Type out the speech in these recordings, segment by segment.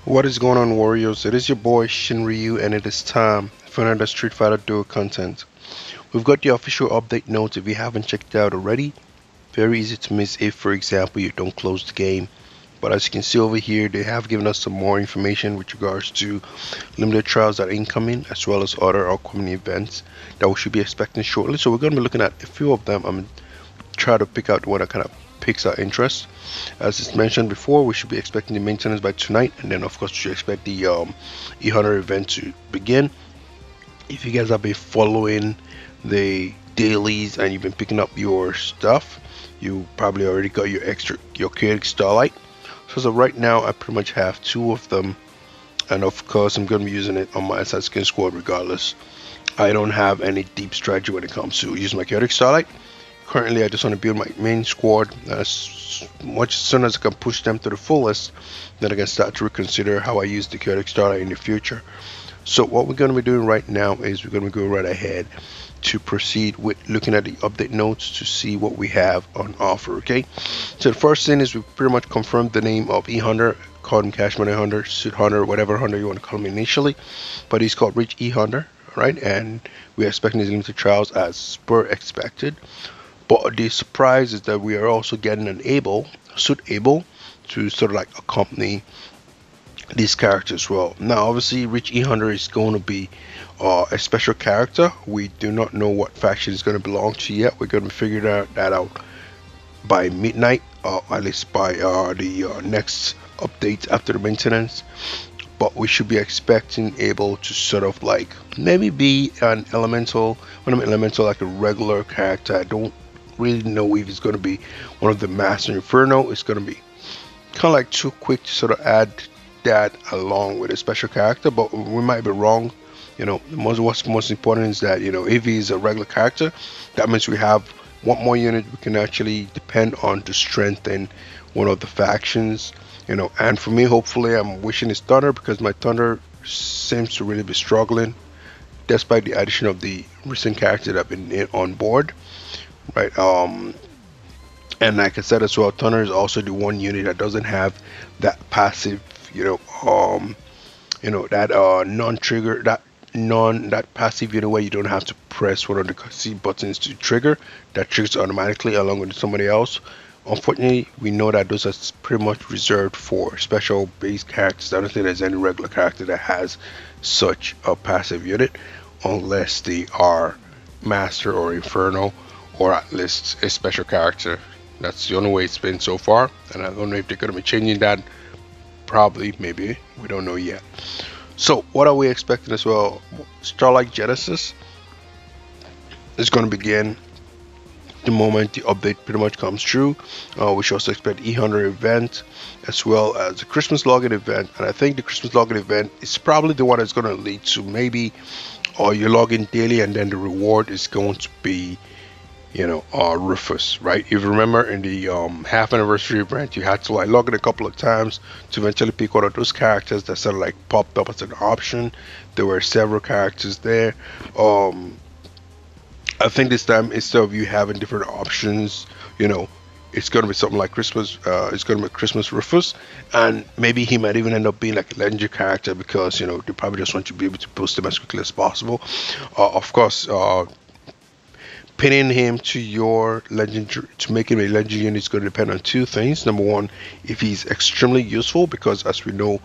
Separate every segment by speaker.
Speaker 1: What is going on, Warriors? It is your boy Shinryu, and it is time for another Street Fighter Duel content. We've got the official update notes if you haven't checked it out already. Very easy to miss if, for example, you don't close the game. But as you can see over here, they have given us some more information with regards to limited trials that are incoming, as well as other upcoming events that we should be expecting shortly. So we're going to be looking at a few of them. I'm going to try to pick out the one that kind of piques our interest. As it's mentioned before, we should be expecting the maintenance by tonight, and then of course we should expect the E100 event to begin. If you guys have been following the dailies and you've been picking up your stuff, you probably already got your chaotic starlight. So right now I pretty much have two of them, and of course I'm going to be using it on my assassin squad regardless. I don't have any deep strategy when it comes to using my chaotic starlight. Currently, I just want to build my main squad as soon as I can push them to the fullest. Then I can start to reconsider how I use the chaotic starlight in the future. So what we're going to be doing right now is we're going to go right ahead to proceed with looking at the update notes to see what we have on offer. Okay, so the first thing is we pretty much confirmed the name of E100, called him Cash Money Hunter, Suit Hunter, whatever hunter you want to call him initially, but he's called Rich E100, right? And we're expecting his limited trials as per expected. But the surprise is that we are also getting an Abel, Suit Abel, to sort of like accompany these characters as well. Now, obviously, Rich E100 is going to be a special character. We do not know what faction is going to belong to yet. We're going to figure that out by midnight, at least by the next update after the maintenance. But we should be expecting Abel to sort of like maybe be an elemental, when I'm elemental, like a regular character. I don't really know if it's going to be one of the Master Inferno. It's going to be kind of like too quick to sort of add that along with a special character, but we might be wrong. You know, what's most important is that, you know, if he's a regular character, that means we have one more unit we can actually depend on to strengthen one of the factions. You know, and for me, hopefully, I'm wishing it's Thunder, because my Thunder seems to really be struggling despite the addition of the recent characters that have been on board. Right, and like I said as well, Thunder is also the one unit that doesn't have that passive, that non-trigger, that passive unit where you don't have to press one of the C buttons to trigger. That triggers automatically along with somebody else. Unfortunately, we know that those are pretty much reserved for special base characters. I don't think there's any regular character that has such a passive unit, unless they are Master or Inferno, or at least a special character. That's the only way it's been so far, and I don't know if they're going to be changing that. Probably, maybe, we don't know yet. So what are we expecting as well? Starlight Genesis is going to begin the moment the update pretty much comes through. We should also expect E100 event, as well as the Christmas login event, and I think the Christmas login event is probably the one that's going to lead to maybe you log in daily, and then the reward is going to be, Rufus, right? If you remember in the half anniversary event, you had to like log in a couple of times to eventually pick one of those characters that sort of like popped up as an option. There were several characters there. I think this time, instead of you having different options, it's going to be something like Christmas. It's going to be Christmas Rufus, and maybe he might even end up being like a legendary character, because they probably just want you to be able to post him as quickly as possible. Of course, pinning him to your legendary, to make him a legendary unit, is going to depend on two things. Number one, if he's extremely useful, because as we know,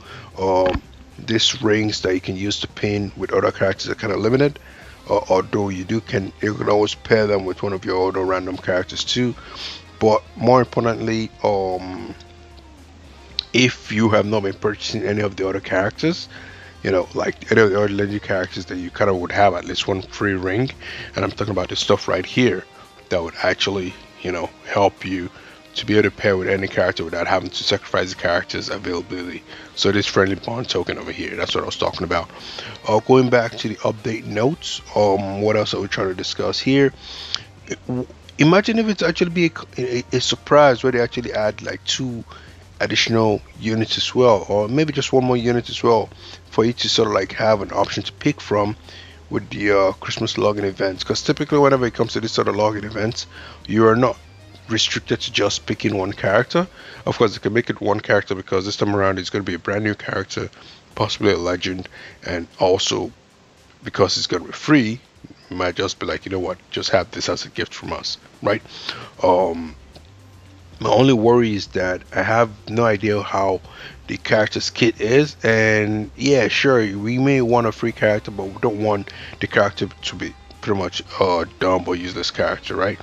Speaker 1: these rings that you can use to pin with other characters are kind of limited. Although you can always pair them with one of your other random characters too. But more importantly, if you have not been purchasing any of the other characters, like any of the other legendary characters, that you kind of would have at least one free ring. And I'm talking about the stuff right here that would actually, help you to be able to pair with any character without having to sacrifice the character's availability. So this friendly bond token over here, that's what I was talking about. Going back to the update notes, what else are we trying to discuss here? Imagine if it's actually be a surprise where they actually add like 2 additional units as well, or maybe just 1 more unit as well, for you to sort of like have an option to pick from with the Christmas login events. Because typically whenever it comes to this sort of login events, you are not restricted to just picking one character. Of course, they can make it one character because this time around it's going to be a brand new character, possibly a legend, and also because it's going to be free, you might just be like, you know what, just have this as a gift from us, right? Um, my only worry is that I have no idea how the character's kit is, and yeah, sure, we may want a free character, but we don't want the character to be pretty much dumb or useless character, right?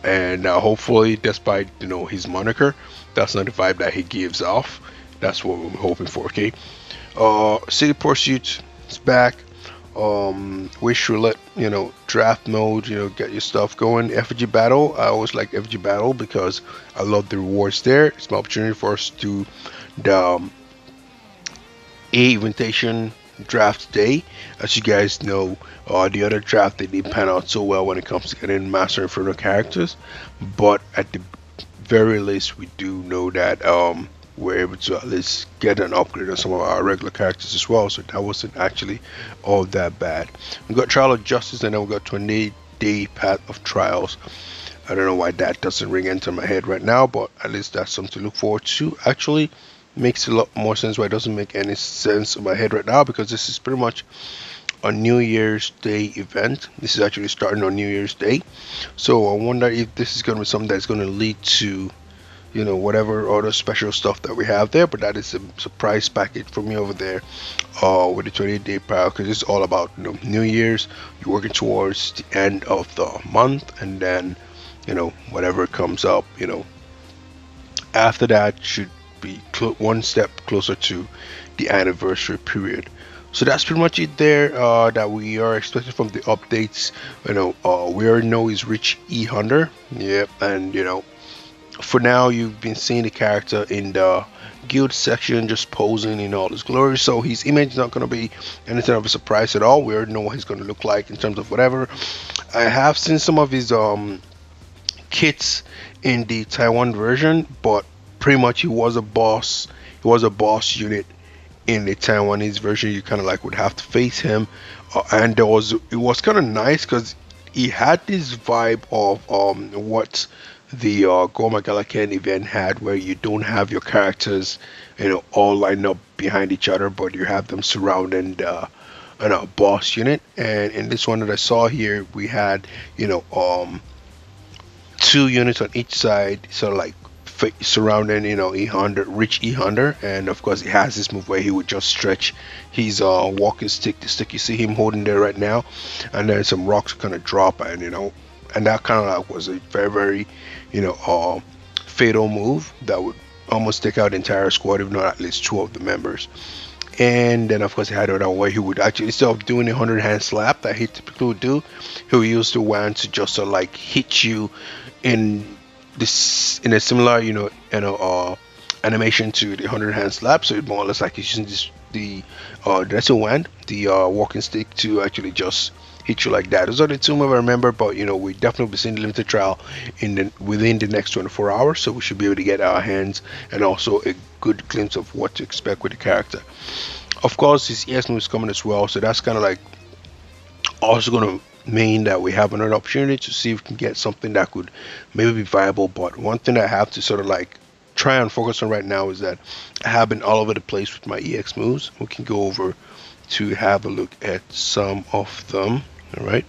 Speaker 1: And hopefully, despite his moniker, that's not the vibe that he gives off. That's what we're hoping for. Okay. City Pursuit is back. Wish roulette, draft mode, get your stuff going. Effigy battle, I always like effigy battle because I love the rewards there. It's my opportunity for us to do the A invitation draft day. As you guys know, the other draft they didn't pan out so well when it comes to getting Master Inferno characters, but at the very least we do know that we're able to at least get an upgrade on some of our regular characters as well, so that wasn't actually all that bad. We got Trial of Justice, and then we got 28-day Path of Trials. I don't know why that doesn't ring into my head right now, but at least that's something to look forward to. Actually makes a lot more sense why it doesn't make any sense in my head right now, because this is pretty much a New Year's Day event. This is actually starting on New Year's Day, so I wonder if this is going to be something that's going to lead to whatever other special stuff that we have there. But that is a surprise package for me over there with the 28-day power, because it's all about New Year's. You're working towards the end of the month, and then whatever comes up after that should be one step closer to the anniversary period. So that's pretty much it there that we are expecting from the updates. We already know he's Rich E Hunter. Yep. And for now you've been seeing the character in the guild section just posing in all his glory, so his image is not going to be anything of a surprise at all. We already know what he's going to look like in terms of whatever. I have seen some of his kits in the Taiwan version, but pretty much he was a boss unit in the Taiwanese version. You kind of like would have to face him, and it was kind of nice because he had this vibe of what the Goma Galakan event had, where you don't have your characters all lined up behind each other, but you have them surrounding the boss unit. And in this one that I saw here, we had two units on each side, sort of like surrounding E Hunter, Rich E Hunter. And of course he has this move where he would just stretch his walking stick, the stick you see him holding there right now, and then some rocks kind of drop, and and that kind of like was a very, very fatal move that would almost take out the entire squad, if not at least two of the members. And then of course he had another way he would actually, instead of doing a 100-hand slap that he typically would do, he would use the wand to just sort of like hit you in a similar animation to the 100-hand slap. So it more or less like he's using the wrestle wand, the walking stick, to actually just hit you like that. Those are the two moves I remember, but we definitely be seeing the limited trial within the next 24 hours, so we should be able to get our hands and also a good glimpse of what to expect with the character. Of course his EX move is coming as well, so that's kind of like also going to mean that we have another opportunity to see if we can get something that could maybe be viable. But one thing that I have to sort of like try and focus on right now is that I have been all over the place with my EX moves. We can go over to have a look at some of them. All right.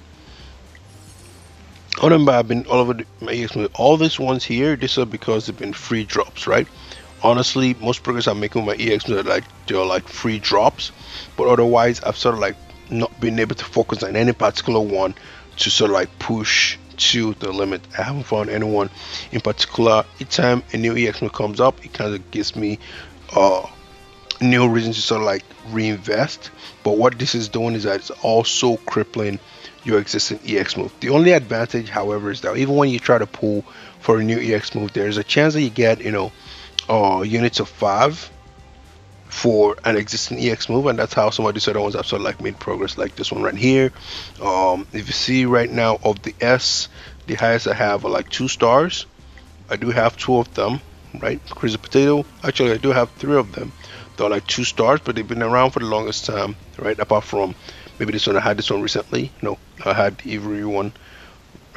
Speaker 1: I've been all over my EX moves. All these ones here, these are because they've been free drops, right? Honestly, most progress I'm making with my EX moves they're like free drops, but otherwise I've sort of like not been able to focus on any particular one to sort of like push to the limit. I haven't found anyone in particular. Each time a new EX move comes up, it kind of gives me new reason to sort of like reinvest. But what this is doing is that it's also crippling your existing EX move. The only advantage, however, is that even when you try to pull for a new EX move, there's a chance that you get units of 5 for an existing EX move, and that's how some of these other ones have sort of like made progress, like this one right here. If you see right now, of the S, the highest I have are like 2 stars. I do have 2 of them, right? Crazy Potato, actually I do have 3 of them. They're like 2 stars, but they've been around for the longest time, right? Apart from maybe this one, I had this one recently. No, I had the Ivory one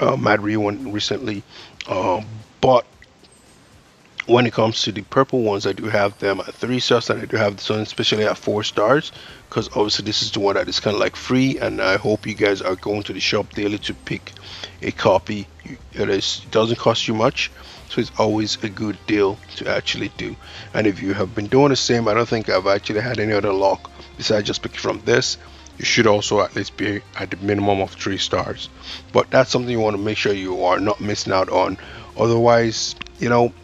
Speaker 1: Mad Ryu one recently. But when it comes to the purple ones, I do have them at 3 stars, and I do have this one especially at 4 stars, because obviously this is the one that is kind of like free, and I hope you guys are going to the shop daily to pick a copy. It doesn't cost you much, so it's always a good deal to actually do. And if you have been doing the same, I don't think I've actually had any other luck besides just picking from this. You should also at least be at the minimum of 3 stars, but that's something you want to make sure you are not missing out on. Otherwise,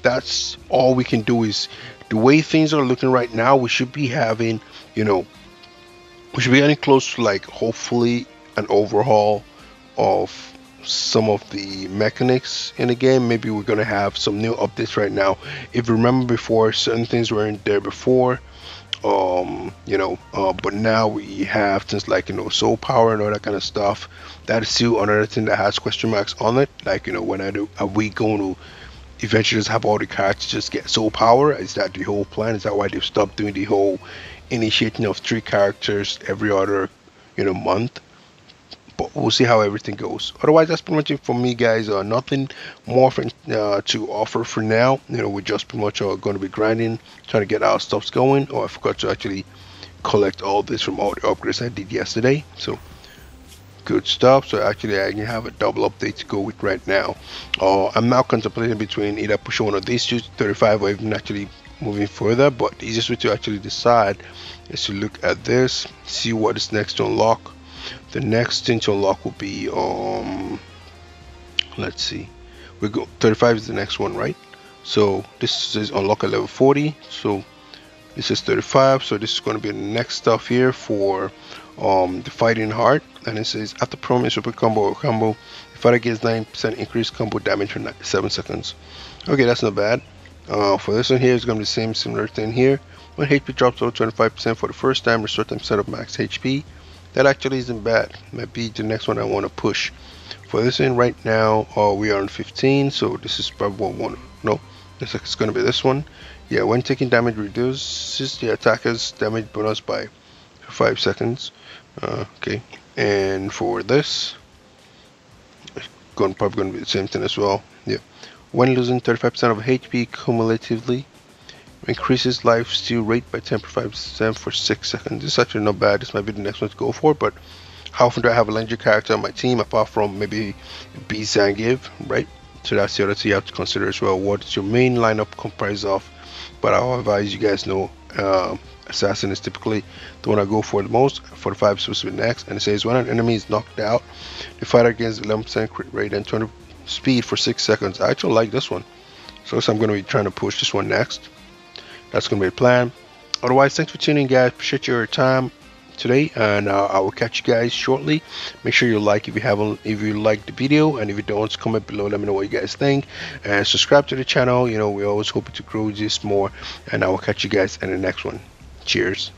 Speaker 1: that's all we can do. Is the way things are looking right now, we should be having, you know we should be getting close to, like, hopefully an overhaul of some of the mechanics in the game. Maybe we're gonna have some new updates right now. If you remember before, certain things weren't there before, but now we have things like, soul power and all that kind of stuff. That is still another thing that has question marks on it. Like, when I do, are we going to eventually just have all the characters just get soul power? Is that the whole plan? Is that why they've stopped doing the whole initiating of 3 characters every other month? But we'll see how everything goes. Otherwise, that's pretty much it for me, guys. Nothing more to offer for now. We're just pretty much going to be grinding, trying to get our stuffs going. Oh, I forgot to actually collect all this from all the upgrades I did yesterday. So good stuff. So actually, I can have a double update to go with right now. I'm now contemplating between either pushing one of these two to 35 or even actually moving further. But the easiest way to actually decide is to look at this, see what is next to unlock. The next thing to unlock will be let's see, we go 35 is the next one, right? So this is unlock at level 40. So this is 35. So this is going to be the next stuff here for the fighting heart. And it says after performing super combo or combo, the fighter gets 9% increased combo damage for 7 seconds. Okay, that's not bad. For this one here, it's going to be the same similar thing here. When HP drops over 25% for the first time, restore 10% of max HP. That actually isn't bad. Might be the next one I want to push. For this one right now, we are on 15, so this is probably what one. No, looks like it's going to be this one. Yeah, when taking damage, reduces the attacker's damage bonus by 5 seconds. Okay, and for this, probably going to be the same thing as well. Yeah, when losing 35% of HP cumulatively, increases life steal rate by 10% for 6 seconds. This is actually not bad. This might be the next one to go for, but how often do I have a legendary character on my team apart from maybe B Zangief, right? So that's the other thing you have to consider as well. What is your main lineup comprised of? But I'll advise you guys know, assassin is typically the one I go for the most. 45 is supposed to be next, and it says when an enemy is knocked out, the fighter gains 11% crit rate and 20 speed for 6 seconds. I actually like this one, so I'm going to be trying to push this one next. That's going to be the plan. Otherwise, thanks for tuning in, guys. Appreciate your time today, and I will catch you guys shortly. Make sure you like if you like the video, and if you don't, comment below. Let me know what you guys think, and subscribe to the channel. We're always hoping to grow this more, and I will catch you guys in the next one. Cheers.